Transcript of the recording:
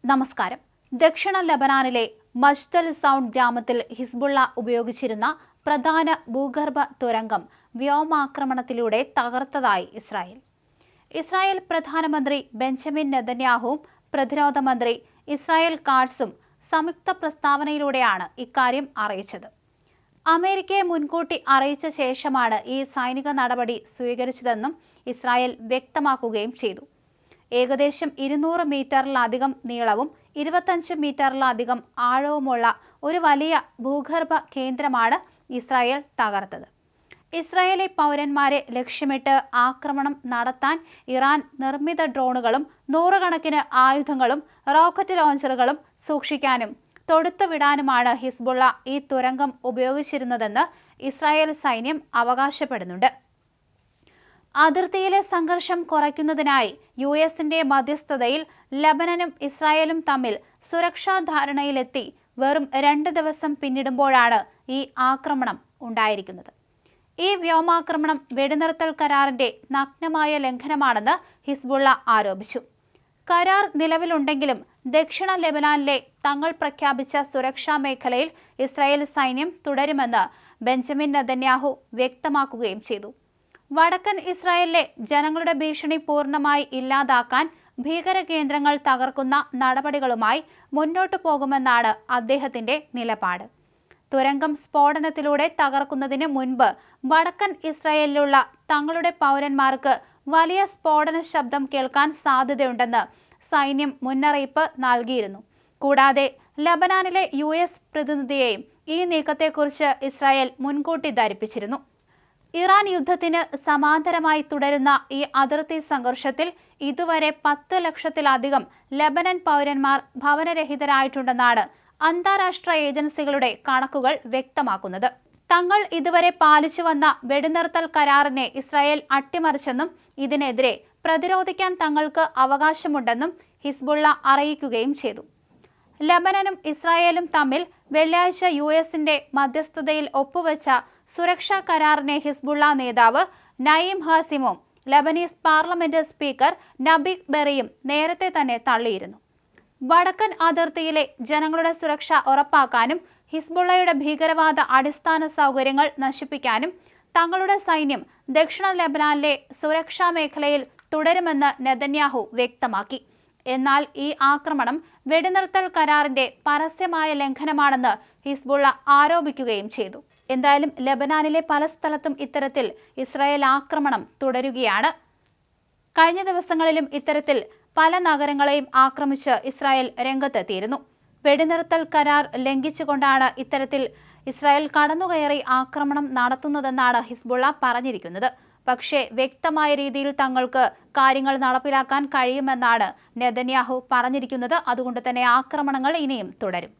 നമസ്കാരം. ദക്ഷിണ ലബനാനിലെ മജ്ദൽ സൗണ്ട് ഗ്രാമത്തിൽ ഹിസ്ബുള്ള ഉപയോഗിച്ചിരുന്ന പ്രധാന ഭൂഗർഭ തുരങ്കം വ്യോമാക്രമണത്തിലൂടെ തകർത്തതായി ഇസ്രായേൽ പ്രധാനമന്ത്രി ബെഞ്ചമിൻ നെതന്യാഹുവും പ്രതിരോധ മന്ത്രി ഇസ്രായേൽ കാട്സും സംയുക്ത പ്രസ്താവനയിലൂടെയാണ് ഇക്കാര്യം അറിയിച്ചത്. അമേരിക്കയെ മുൻകൂട്ടി അറിയിച്ച ശേഷമാണ് ഈ സൈനിക നടപടി സ്വീകരിച്ചതെന്നും ഇസ്രായേൽ വ്യക്തമാക്കുകയും ചെയ്തു. ഏകദേശം 200 മീറ്ററിലധികം നീളവും 25 മീറ്ററിലധികം ആഴവുമുള്ള ഒരു വലിയ ഭൂഗർഭ കേന്ദ്രമാണ് ഇസ്രായേൽ തകർത്തത്. ഇസ്രായേലി പൗരന്മാരെ ലക്ഷ്യമിട്ട് ആക്രമണം നടത്താൻ ഇറാൻ നിർമ്മിത ഡ്രോണുകളും നൂറുകണക്കിന് ആയുധങ്ങളും റോക്കറ്റ് ലോഞ്ചറുകളും സൂക്ഷിക്കാനും തൊടുത്തുവിടാനുമാണ് ഹിസ്ബുള്ള ഈ തുരങ്കം ഉപയോഗിച്ചിരുന്നതെന്ന് ഇസ്രായേൽ സൈന്യം അവകാശപ്പെടുന്നുണ്ട്. അതിർത്തിയിലെ സംഘർഷം കുറയ്ക്കുന്നതിനായി യുഎസിന്റെ മധ്യസ്ഥതയിൽ ലബനനും ഇസ്രായേലും തമ്മിൽ സുരക്ഷാ ധാരണയിലെത്തി വെറും 2 ദിവസം പിന്നിടുമ്പോഴാണ് ഈ ആക്രമണം ഉണ്ടായിരിക്കുന്നത്. ഈ വ്യോമാക്രമണം വെടിനിർത്തൽ കരാറിന്റെ നഗ്നമായ ലംഘനമാണെന്ന് ഹിസ്ബുള്ള ആരോപിച്ചു. കരാർ നിലവിലുണ്ടെങ്കിലും ദക്ഷിണ ലെബനാനിലെ തങ്ങൾ പ്രഖ്യാപിച്ച സുരക്ഷാ മേഖലയിൽ ഇസ്രായേൽ സൈന്യം തുടരുമെന്ന് ബെഞ്ചമിൻ നെതന്യാഹു വ്യക്തമാക്കുകയും ചെയ്തു. വടക്കൻ ഇസ്രായേലിലെ ജനങ്ങളുടെ ഭീഷണി പൂർണ്ണമായി ഇല്ലാതാക്കാൻ ഭീകര കേന്ദ്രങ്ങൾ തകർക്കുന്ന നടപടികളുമായി മുന്നോട്ടു പോകുമെന്നാണ് അദ്ദേഹത്തിന്റെ നിലപാട്. തുരങ്കം സ്ഫോടനത്തിലൂടെ തകർക്കുന്നതിന് മുൻപ് വടക്കൻ ഇസ്രായേലിലുള്ള തങ്ങളുടെ പൗരന്മാർക്ക് വലിയ സ്ഫോടന ശബ്ദം കേൾക്കാൻ സാധ്യതയുണ്ടെന്ന് സൈന്യം മുന്നറിയിപ്പ് നൽകിയിരുന്നു. കൂടാതെ ലബനാനിലെ US പ്രതിനിധിയെയും ഈ നീക്കത്തെക്കുറിച്ച് ഇസ്രായേൽ മുൻകൂട്ടി ധരിപ്പിച്ചിരുന്നു. ഇറാൻ യുദ്ധത്തിന് സമാന്തരമായി തുടരുന്ന ഈ അതിർത്തി സംഘർഷത്തിൽ ഇതുവരെ 10 ലക്ഷത്തിലധികം ലബനൻ പൗരന്മാർ ഭവനരഹിതരായിട്ടുണ്ടെന്നാണ് അന്താരാഷ്ട്ര ഏജൻസികളുടെ കണക്കുകൾ വ്യക്തമാക്കുന്നത്. തങ്ങൾ ഇതുവരെ പാലിച്ചുവന്ന വെടിനിർത്തൽ കരാറിനെ ഇസ്രായേൽ അട്ടിമറിച്ചെന്നും ഇതിനെതിരെ പ്രതിരോധിക്കാൻ തങ്ങൾക്ക് അവകാശമുണ്ടെന്നും ഹിസ്ബുള്ള അറിയിക്കുകയും ചെയ്തു. ലബനനും ഇസ്രായേലും തമ്മിൽ വെള്ളിയാഴ്ച USന്റെ മധ്യസ്ഥതയിൽ ഒപ്പുവെച്ച സുരക്ഷാ കരാറിനെ ഹിസ്ബുള്ള നേതാവ് നയീം ഹാസിമും ലബനീസ് പാർലമെന്റ് സ്പീക്കർ നബീഹ് ബെറിയും നേരത്തെ തന്നെ തള്ളിയിരുന്നു. വടക്കൻ അതിർത്തിയിലെ ജനങ്ങളുടെ സുരക്ഷ ഉറപ്പാക്കാനും ഹിസ്ബുള്ളയുടെ ഭീകരവാദ അടിസ്ഥാന സൗകര്യങ്ങൾ നശിപ്പിക്കാനും തങ്ങളുടെ സൈന്യം ദക്ഷിണ ലെബനാനിലെ സുരക്ഷാ മേഖലയിൽ തുടരുമെന്ന് നെതന്യാഹു വ്യക്തമാക്കി. എന്നാൽ ഈ ആക്രമണം വെടിനിർത്തൽ കരാറിന്റെ പരസ്യമായ ലംഘനമാണെന്ന് ഹിസ്ബുള്ള ആരോപിക്കുകയും ചെയ്തു. എന്തായാലും ലബനാനിലെ പല സ്ഥലത്തും ഇത്തരത്തിൽ ഇസ്രായേൽ ആക്രമണം തുടരുകയാണ്. കഴിഞ്ഞ ദിവസങ്ങളിലും ഇത്തരത്തിൽ പല നഗരങ്ങളെയും ആക്രമിച്ച് ഇസ്രായേൽ രംഗത്തെത്തിയിരുന്നു. വെടിനിർത്തൽ കരാർ ലംഘിച്ചുകൊണ്ടാണ് ഇത്തരത്തിൽ ഇസ്രായേൽ കടന്നുകയറി ആക്രമണം നടത്തുന്നതെന്നാണ് ഹിസ്ബുള്ള പറഞ്ഞിരിക്കുന്നത്. പക്ഷേ വ്യക്തമായ രീതിയിൽ തങ്ങൾക്ക് കാര്യങ്ങൾ നടപ്പിലാക്കാൻ കഴിയുമെന്നാണ് നെതന്യാഹു പറഞ്ഞിരിക്കുന്നത്. അതുകൊണ്ട് തന്നെ ആക്രമണങ്ങൾ ഇനിയും തുടരും.